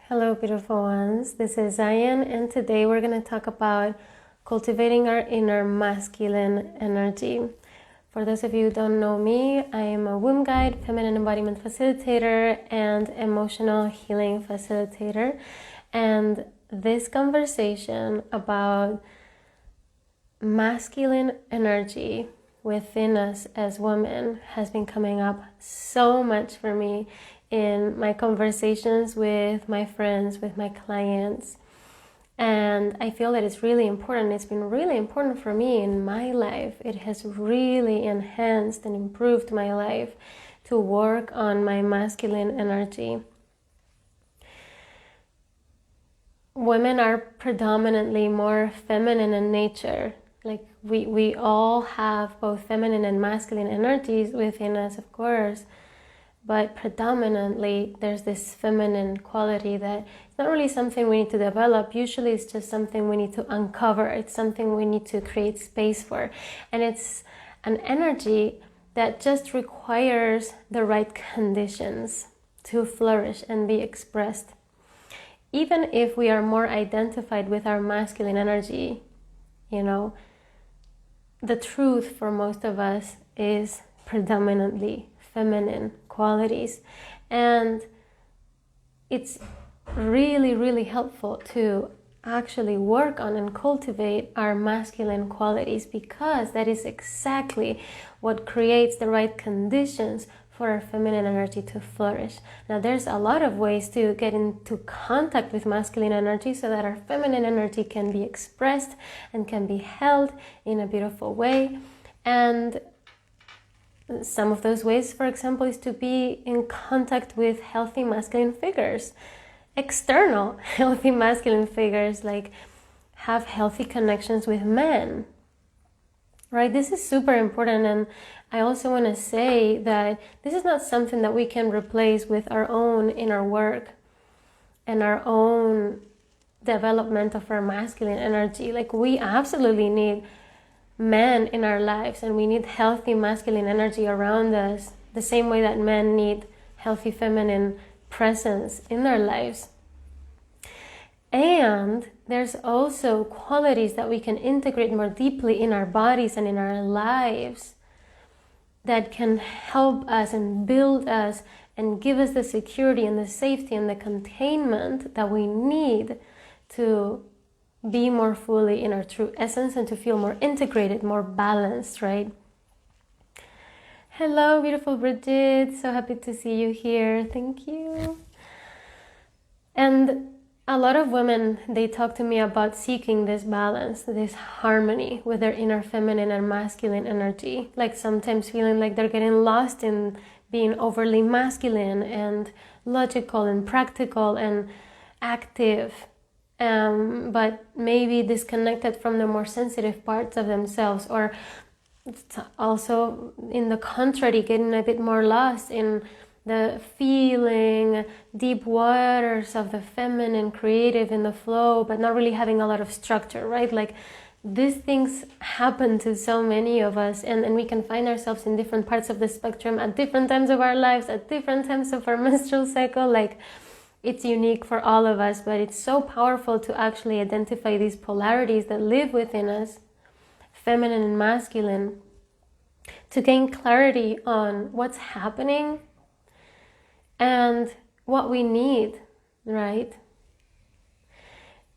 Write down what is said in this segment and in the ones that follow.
Hello, beautiful ones. This is Zion, and today we're going to talk about cultivating our inner masculine energy. For those of you who don't know me, I am a womb guide, feminine embodiment facilitator, and emotional healing facilitator. And this conversation about masculine energy within us as women has been coming up so much for me in my conversations with my friends, with my clients. And I feel that it's really important. It's been really important for me in my life. It has really enhanced and improved my life to work on my masculine energy. Women are predominantly more feminine in nature. Like we all have both feminine and masculine energies within us, of course. But predominantly, there's this feminine quality that it's not really something we need to develop. Usually, it's just something we need to uncover. It's something we need to create space for. And it's an energy that just requires the right conditions to flourish and be expressed. Even if we are more identified with our masculine energy, the truth for most of us is predominantly feminine qualities, and it's really helpful to actually work on and cultivate our masculine qualities, because that is exactly what creates the right conditions for our feminine energy to flourish. Now, there's a lot of ways to get into contact with masculine energy so that our feminine energy can be expressed and can be held in a beautiful way. And some of those ways, for example, is to be in contact with healthy masculine figures, external healthy masculine figures, like have healthy connections with men, right? This is super important. And I also want to say that this is not something that we can replace with our own inner work and our own development of our masculine energy. Like, we absolutely need men in our lives, and we need healthy masculine energy around us, the same way that men need healthy feminine presence in their lives. And there's also qualities that we can integrate more deeply in our bodies and in our lives that can help us and build us and give us the security and the safety and the containment that we need to be more fully in our true essence and to feel more integrated, more balanced, right? Hello, beautiful Bridget. So happy to see you here. Thank you. And a lot of women, they talk to me about seeking this balance, this harmony with their inner feminine and masculine energy. Like, sometimes feeling like they're getting lost in being overly masculine and logical and practical and active, but maybe disconnected from the more sensitive parts of themselves, or also in the contrary, getting a bit more lost in the feeling deep waters of the feminine creative in the flow, but not really having a lot of structure, right? Like, these things happen to so many of us, and we can find ourselves in different parts of the spectrum at different times of our lives, at different times of our menstrual cycle. Like, it's unique for all of us, but it's so powerful to actually identify these polarities that live within us, feminine and masculine, to gain clarity on what's happening and what we need, right?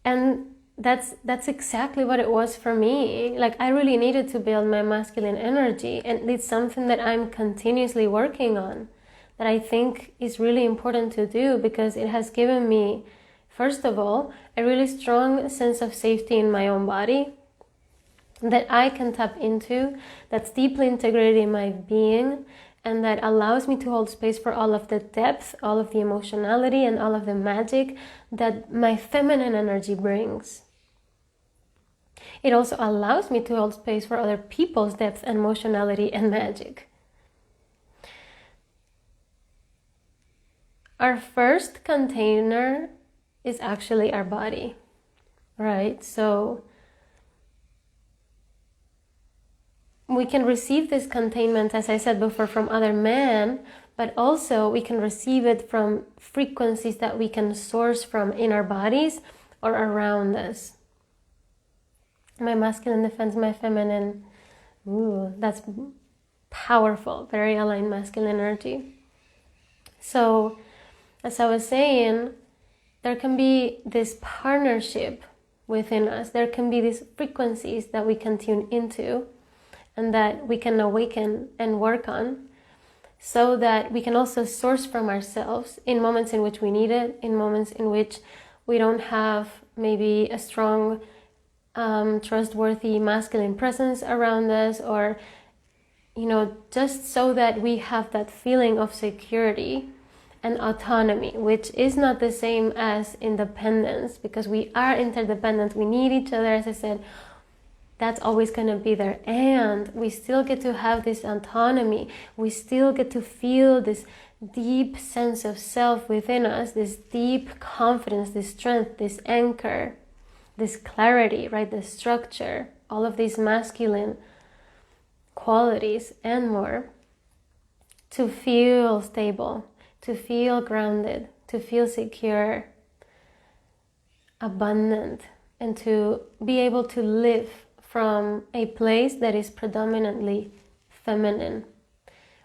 And that's exactly what it was for me. Like, I really needed to build my masculine energy, and it's something that I'm continuously working on, that I think is really important to do, because it has given me, first of all, a really strong sense of safety in my own body that I can tap into, that's deeply integrated in my being, and that allows me to hold space for all of the depth, all of the emotionality, and all of the magic that my feminine energy brings. It also allows me to hold space for other people's depth, emotionality, and magic. Our first container is actually our body, right? So we can receive this containment, as I said before, from other men, but also we can receive it from frequencies that we can source from in our bodies or around us. My masculine defends my feminine. Ooh, that's powerful, very aligned masculine energy. So, as I was saying, there can be this partnership within us. There can be these frequencies that we can tune into and that we can awaken and work on, so that we can also source from ourselves in moments in which we need it, in moments in which we don't have maybe a strong, trustworthy masculine presence around us, or just so that we have that feeling of security and autonomy, which is not the same as independence, because we are interdependent. We need each other, as I said. That's always going to be there. And we still get to have this autonomy. We still get to feel this deep sense of self within us, this deep confidence, this strength, this anchor, this clarity, right? The structure, all of these masculine qualities and more, to feel stable, to feel grounded, to feel secure, abundant, and to be able to live from a place that is predominantly feminine.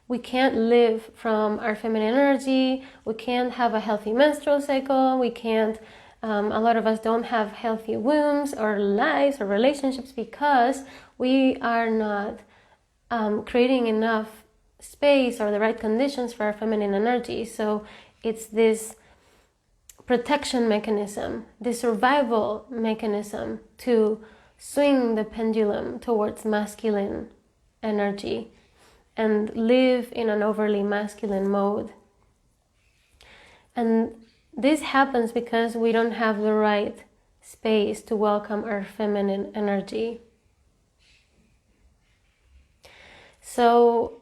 We can't live from our feminine energy. We can't have a healthy menstrual cycle. We can't, a lot of us don't have healthy wombs or lives or relationships because we are not creating enough space or the right conditions for our feminine energy. So it's this protection mechanism, this survival mechanism to swing the pendulum towards masculine energy and live in an overly masculine mode. And this happens because we don't have the right space to welcome our feminine energy. So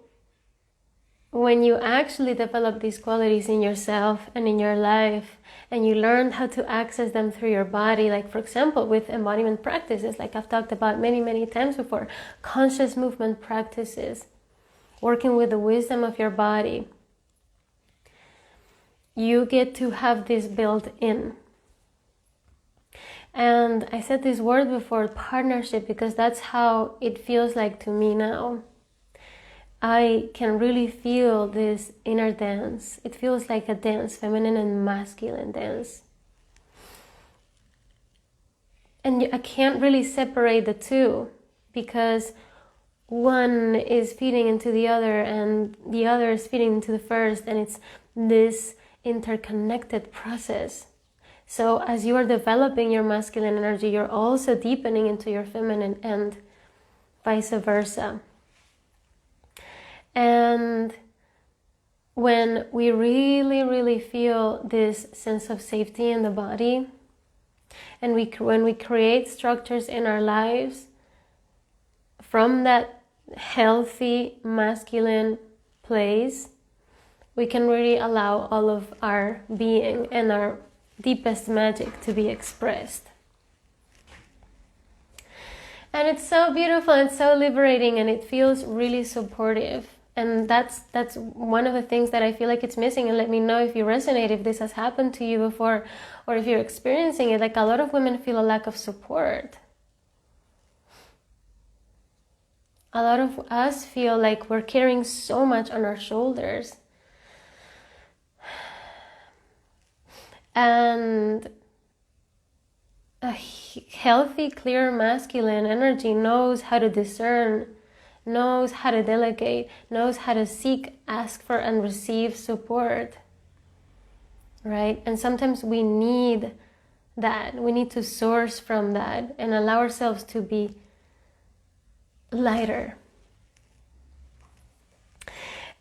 when you actually develop these qualities in yourself and in your life, and you learn how to access them through your body, like for example with embodiment practices, like I've talked about many times before, conscious movement practices, working with the wisdom of your body, you get to have this built in. And I said this word before, partnership, because that's how it feels like to me now. I can really feel this inner dance. It feels like a dance, feminine and masculine dance. And I can't really separate the two, because one is feeding into the other and the other is feeding into the first, and it's this interconnected process. So as you are developing your masculine energy, you're also deepening into your feminine, and vice versa. And when we really feel this sense of safety in the body, and when we create structures in our lives from that healthy masculine place, we can really allow all of our being and our deepest magic to be expressed. And it's so beautiful and so liberating, and it feels really supportive. And that's one of the things that I feel like it's missing. And let me know if you resonate, if this has happened to you before, or if you're experiencing it. Like, a lot of women feel a lack of support. A lot of us feel like we're carrying so much on our shoulders. And a healthy, clear masculine energy knows how to discern, knows how to delegate, knows how to seek, ask for, and receive support, right? And sometimes we need that. We need to source from that and allow ourselves to be lighter.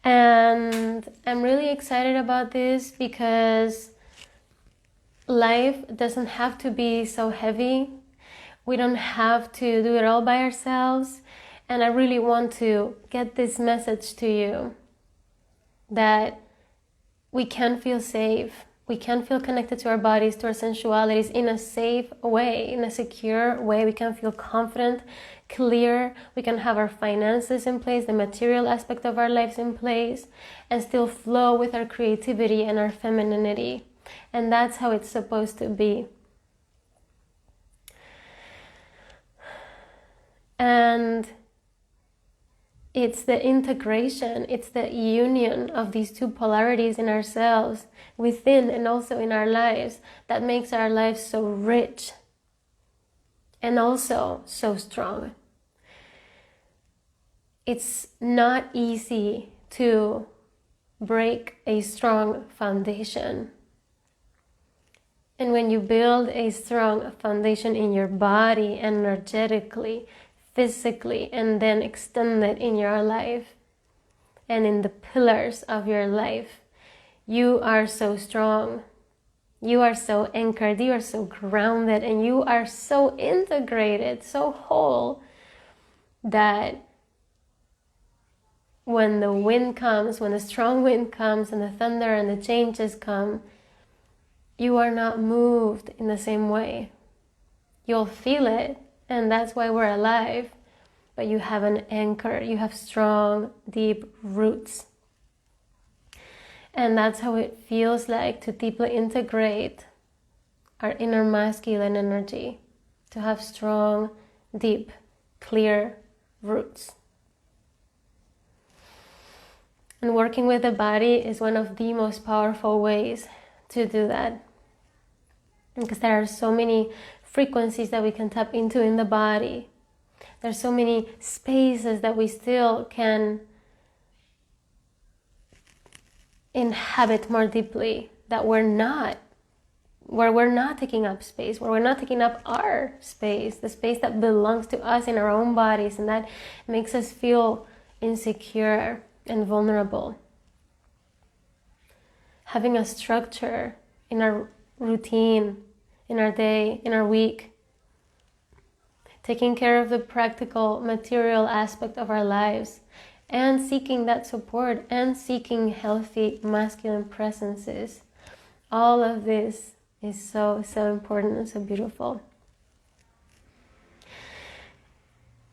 And I'm really excited about this because life doesn't have to be so heavy. We don't have to do it all by ourselves. And I really want to get this message to you that we can feel safe. we can feel connected to our bodies, to our sensualities in a safe way, in a secure way. We can feel confident, clear. We can have our finances in place, the material aspect of our lives in place, and still flow with our creativity and our femininity. And that's how it's supposed to be. And it's the integration, it's the union of these two polarities in ourselves, within and also in our lives, that makes our lives so rich and also so strong. It's not easy to break a strong foundation. And when you build a strong foundation in your body, energetically, physically, and then extend it in your life and in the pillars of your life, you are so strong. You are so anchored, you are so grounded, and you are so integrated, so whole, that when the wind comes, when the strong wind comes and the thunder and the changes come, you are not moved in the same way. You'll feel it, and that's why we're alive. But you have an anchor, you have strong, deep roots. And that's how it feels like to deeply integrate our inner masculine energy, to have strong, deep, clear roots. And working with the body is one of the most powerful ways to do that. Because there are so many frequencies that we can tap into in the body. There's so many spaces that we still can inhabit more deeply, that where we're not taking up space, where we're not taking up our space, the space that belongs to us in our own bodies, and that makes us feel insecure and vulnerable. Having a structure in our routine, in our day, in our week, taking care of the practical, material aspect of our lives, and seeking that support, and seeking healthy masculine presences. All of this is so, so important and so beautiful.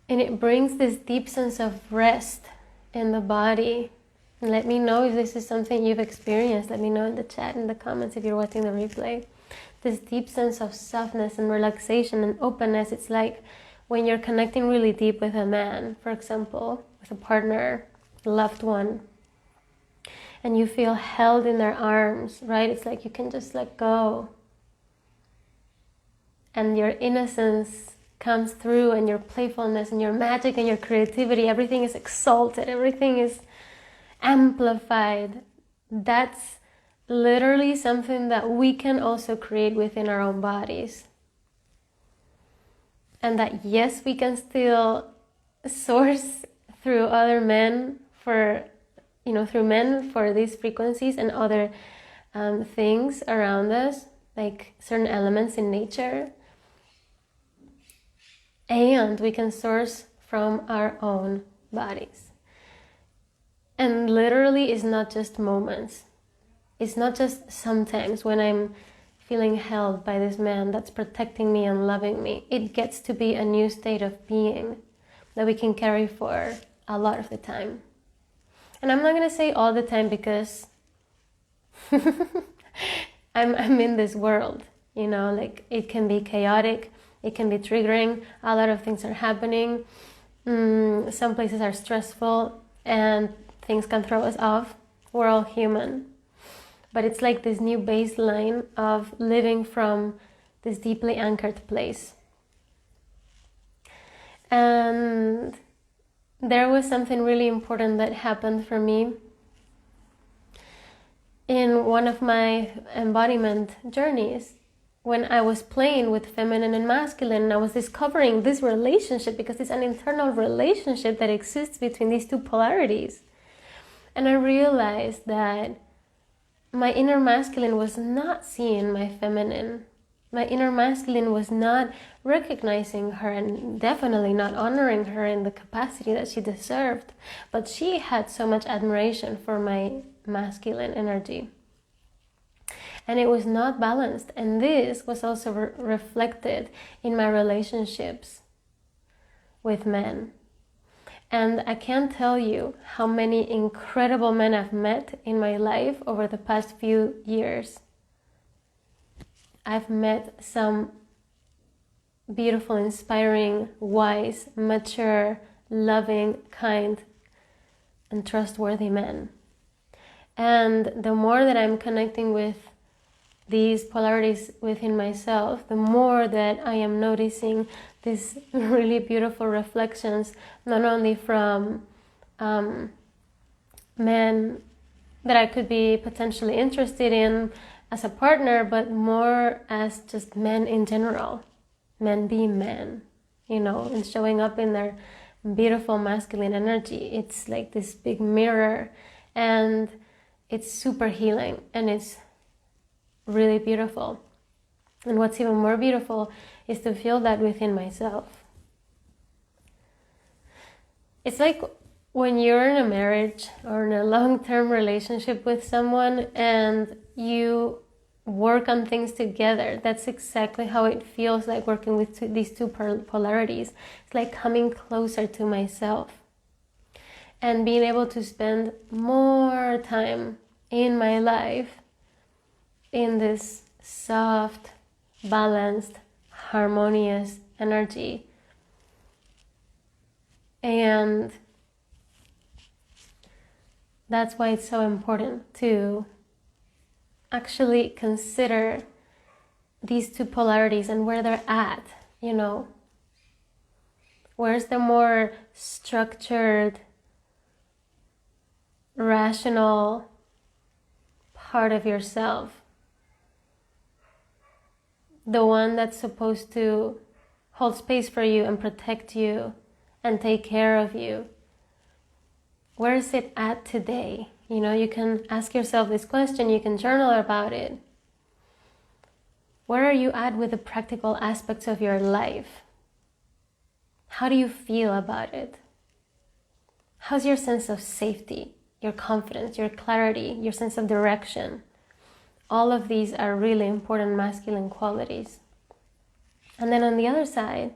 And it brings this deep sense of rest in the body. And let me know if this is something you've experienced. Let me know in the chat, in the comments, if you're watching the replay. This deep sense of softness and relaxation and openness. It's like when you're connecting really deep with a man, for example, with a partner, a loved one, and you feel held in their arms, right? It's like you can just let go. And your innocence comes through, and your playfulness and your magic and your creativity, everything is exalted, everything is amplified. That's literally something that we can also create within our own bodies. And that, yes, we can still source through other men through men for these frequencies and other things around us, like certain elements in nature. And we can source from our own bodies. And literally, it's not just moments. It's not just sometimes when I'm feeling held by this man that's protecting me and loving me. It gets to be a new state of being that we can carry for a lot of the time. And I'm not going to say all the time, because I'm in this world, like it can be chaotic, it can be triggering, a lot of things are happening, some places are stressful, and things can throw us off. We're all human. But it's like this new baseline of living from this deeply anchored place. And there was something really important that happened for me in one of my embodiment journeys, when I was playing with feminine and masculine, and I was discovering this relationship, because it's an internal relationship that exists between these two polarities. And I realized that my inner masculine was not seeing my feminine. My inner masculine was not recognizing her, and definitely not honoring her in the capacity that she deserved. But she had so much admiration for my masculine energy. and it was not balanced. And this was also reflected in my relationships with men. And I can't tell you how many incredible men I've met in my life over the past few years. I've met some beautiful, inspiring, wise, mature, loving, kind, and trustworthy men. And the more that I'm connecting with these polarities within myself, the more that I am noticing these really beautiful reflections, not only from men that I could be potentially interested in as a partner, but more as just men in general. Men being men, and showing up in their beautiful masculine energy. It's like this big mirror, and it's super healing, and it's really beautiful. And what's even more beautiful is to feel that within myself. It's like when you're in a marriage or in a long-term relationship with someone and you work on things together. That's exactly how it feels like working with these two polarities. It's like coming closer to myself and being able to spend more time in my life in this soft, balanced, harmonious energy. And that's why it's so important to actually consider these two polarities and where they're at, Where's the more structured, rational part of yourself? The one that's supposed to hold space for you and protect you and take care of you. Where is it at today? You can ask yourself this question, you can journal about it. Where are you at with the practical aspects of your life? How do you feel about it? How's your sense of safety, your confidence, your clarity, your sense of direction? All of these are really important masculine qualities. And then on the other side,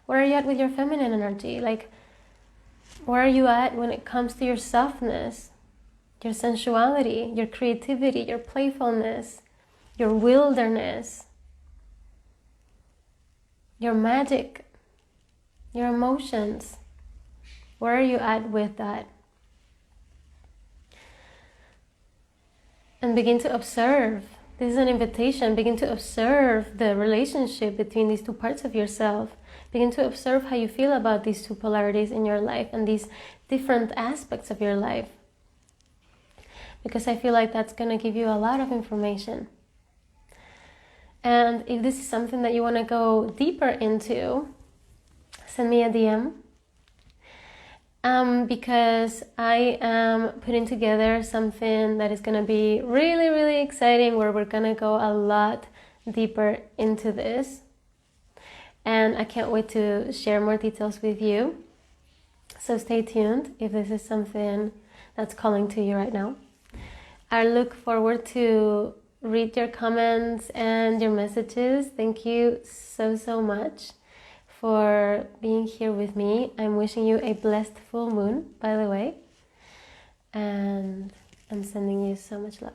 where are you at with your feminine energy? Like, where are you at when it comes to your softness, your sensuality, your creativity, your playfulness, your wilderness, your magic, your emotions? Where are you at with that? And begin to observe. This is an invitation. Begin to observe the relationship between these two parts of yourself. Begin to observe how you feel about these two polarities in your life and these different aspects of your life. Because I feel like that's going to give you a lot of information. And if this is something that you want to go deeper into, send me a DM. Because I am putting together something that is going to be really, really exciting, where we're going to go a lot deeper into this. And I can't wait to share more details with you. So stay tuned if this is something that's calling to you right now. I look forward to read your comments and your messages. Thank you so, so much for being here with me. I'm wishing you a blessed full moon, by the way. And I'm sending you so much love.